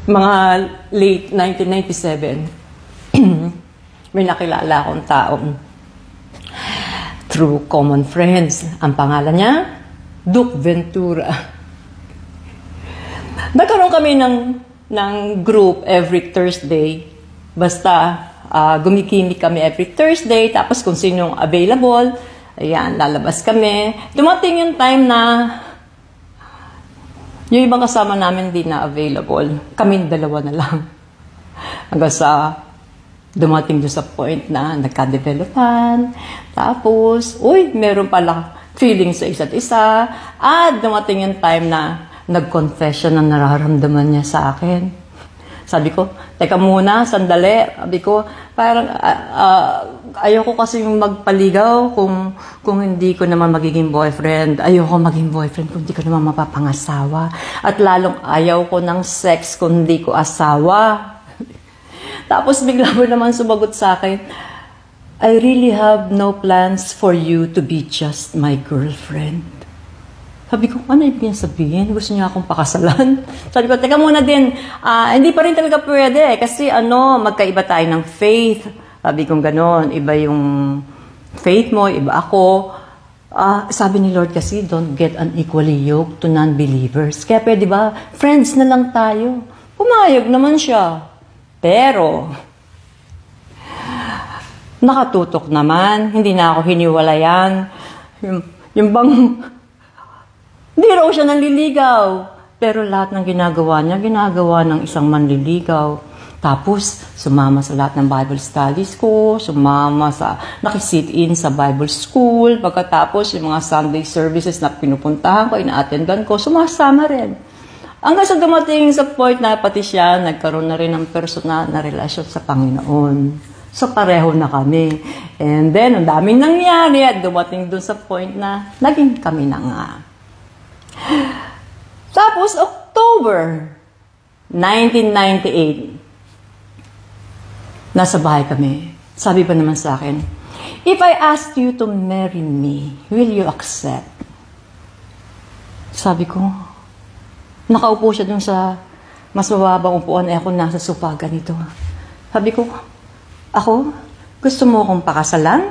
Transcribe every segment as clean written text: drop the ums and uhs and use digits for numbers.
mga late 1997, may nakilala akong taong through common friends. Ang pangalan niya, Duke Ventura. Nagkaroon kami ng group every Thursday. Basta gumikimik kami every Thursday. Tapos kung sinong available, ayan, lalabas kami. Dumating yung time na yung ibang kasama namin hindi na available. Kaming dalawa na lang. Hanggang sa dumating doon sa point na nagka-developan. Tapos, meron pala feeling sa isa't isa. At dumating yung time na nag-confession na nararamdaman niya sa akin. Sabi ko, teka muna, sandali. Sabi ko, parang ayoko kasi magpaligaw kung hindi ko naman magiging boyfriend. Ayoko maging boyfriend kung hindi ko naman mapapangasawa. At lalong ayaw ko ng sex kung hindi ko asawa. Tapos bigla mo naman sumagot sa akin, I really have no plans for you to be just my girlfriend. Sabi ko, ano ibig niya sabihin? Gusto niya akong pakasalan? Sabi ko, teka muna din, hindi pa rin talaga pwede kasi magkaiba tayo ng faith. Sabi ko gano'n, iba yung faith mo, iba ako. Sabi ni Lord kasi, don't get unequally yoked to non-believers. Kaya pwede ba, friends na lang tayo. Pumayag naman siya. Pero, nakatutok naman, hindi na ako hiniwalayan. Yung bang, hindi raw siya nanliligaw. Pero lahat ng ginagawa niya, ginagawa ng isang manliligaw. Tapos, sumama sa lahat ng Bible studies ko, nakisit in sa Bible school. Pagkatapos, yung mga Sunday services na pinupuntahan ko, ina-attendan ko, sumasama rin. Hanggang sa dumating sa point na pati siya, nagkaroon na rin ng personal na relasyon sa Panginoon. So, pareho na kami. And then, ang daming nangyari at dumating dun sa point na naging kami na nga. Tapos, October 1998, nasa bahay kami. Sabi pa naman sa akin, if I ask you to marry me, will you accept? Sabi ko, nakaupo siya dun sa mas mababang upuan, ako nasa sofa ganito. Sabi ko, ako? Gusto mo akong pakasalan?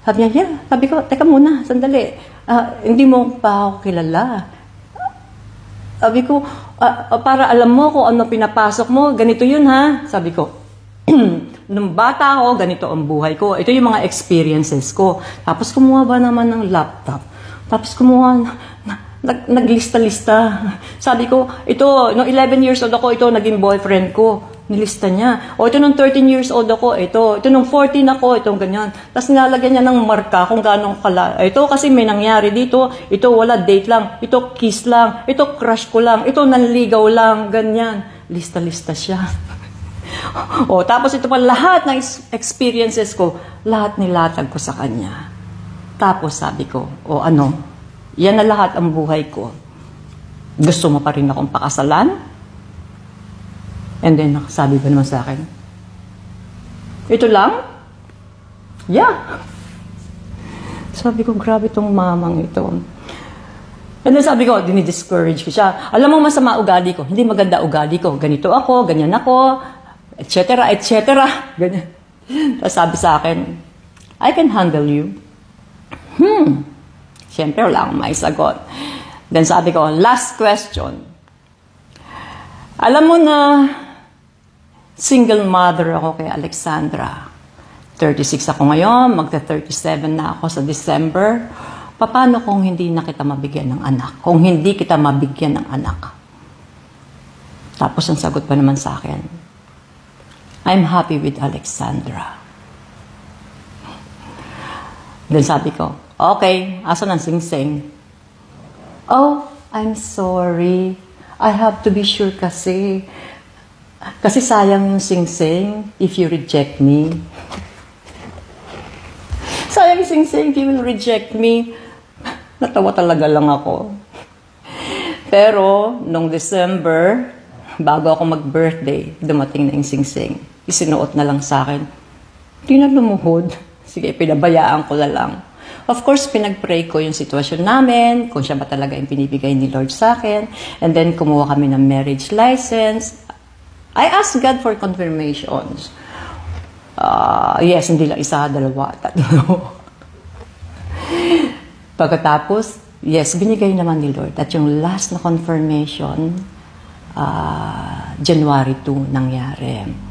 Sabi niya, yeah. Sabi ko, teka muna, sandali. Hindi mo pa ako kilala. Sabi ko, para alam mo kung ano pinapasok mo, ganito yun ha. Sabi ko, nung bata ako, ganito ang buhay ko. Ito yung mga experiences ko. Tapos kumuha ba naman ng laptop? Tapos kumuha, naglista-lista. Sabi ko, ito, nung 11 years old ako, ito naging boyfriend ko. Nilista niya. O ito nung 13 years old ako, ito nung 14 ako, itong ganyan. Tapos nilalagyan niya ng marka kung gano'ng ito kasi may nangyari dito, ito wala date lang, ito kiss lang, ito crush ko lang, ito nanligaw lang, ganyan. Lista-lista siya. Tapos ito pa lahat ng experiences ko, lahat nilatag ko sa kanya. Tapos sabi ko, yan na lahat ang buhay ko. Gusto mo pa rin akong pakasalan? And then, sabi ba naman sa akin, ito lang? Yeah. Sabi ko, grabe tong mamang ito. And then sabi ko, dinidiscourage ko siya. Alam mo, masama ugali ko. Hindi maganda ugali ko. Ganito ako, ganyan ako, etc., etc. Ganyan. Tapos sabi sa akin, I can handle you. Siyempre, wala akong maisagot. Then sabi ko, last question. Alam mo na, single mother ako kay Alexandra. 36 ako ngayon, magta-37 na ako sa December. Paano kung hindi na kita mabigyan ng anak? Kung hindi kita mabigyan ng anak? Tapos ang sagot pa naman sa akin, I'm happy with Alexandra. Then sabi ko, okay, asan ang sing-sing? Oh, I'm sorry. I have to be sure kasi sayang yung sing-sing if you reject me. Sayang yung sing-sing if you will reject me. Natawa talaga lang ako. Pero, nung December, bago ako mag-birthday, dumating na yung sing-sing. Isinuot na lang sa akin. Di na lumuhod. Sige, pinabayaan ko na lang. Of course, pinag-pray ko yung sitwasyon namin, kung siya ba talaga yung pinibigay ni Lord sa akin. And then, kumuha kami ng marriage license. I asked God for confirmations. Yes, hindi lang isa, dalawa, tatlo. Pagkatapos, yes, binigay naman ni Lord. At yung last na confirmation, January 2 nangyari.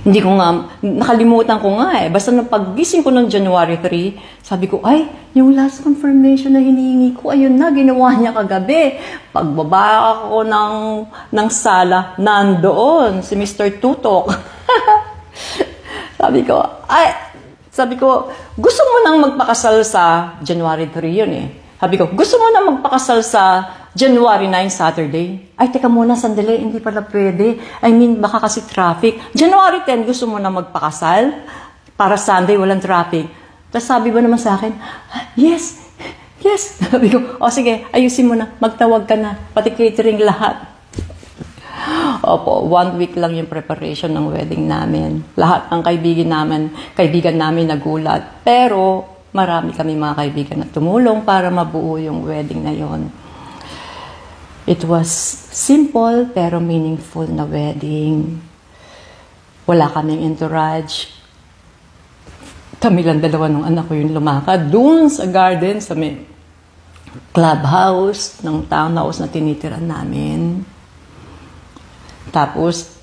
Hindi ko nga, nakalimutan ko nga eh. Basta nung paggising ko ng January 3, sabi ko, ay, yung last confirmation na hinihingi ko, ayun na, ginawa niya kagabi. Pagbaba ako ng sala, nandoon si Mr. Tutok. Sabi ko, gusto mo nang magpakasal sa January 3 yun eh. Sabi ko, gusto mo nang magpakasal sa January 9, Saturday? Ay, teka muna, sandali, hindi pala pwede. I mean, baka kasi traffic. January 10, gusto mo na magpakasal? Para Sunday, walang traffic. Tapos sabi ba naman sa akin, yes. Sabi ko, sige, ayusin mo na, magtawag ka na, pati catering lahat. Opo, 1 week lang yung preparation ng wedding namin. Lahat ng kaibigan namin nagulat. Pero, marami kami mga kaibigan na tumulong para mabuo yung wedding na yon. It was simple pero meaningful na wedding. Wala kaming entourage. Kami lang dalawa ng anak ko yung lumakad doon sa garden, sa may clubhouse ng townhouse na tinitiran namin. Tapos,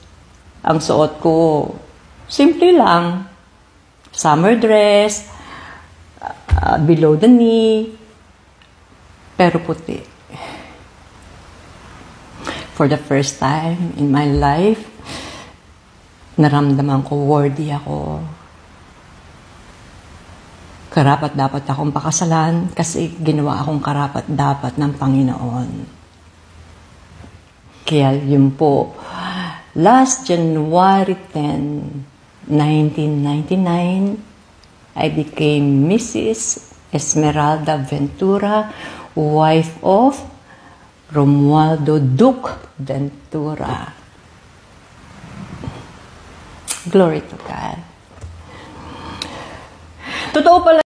ang suot ko, simple lang. Summer dress, below the knee, pero puti. For the first time in my life, naramdaman ko worthy ako. Karapat dapat akong pakasalan kasi ginawa akong karapat dapat ng Panginoon. Kaya yun po, last January 10, 1999, I became Mrs. Esmeralda Ventura, wife of Romualdo Duque Ventura. Glory to God. Totoo pala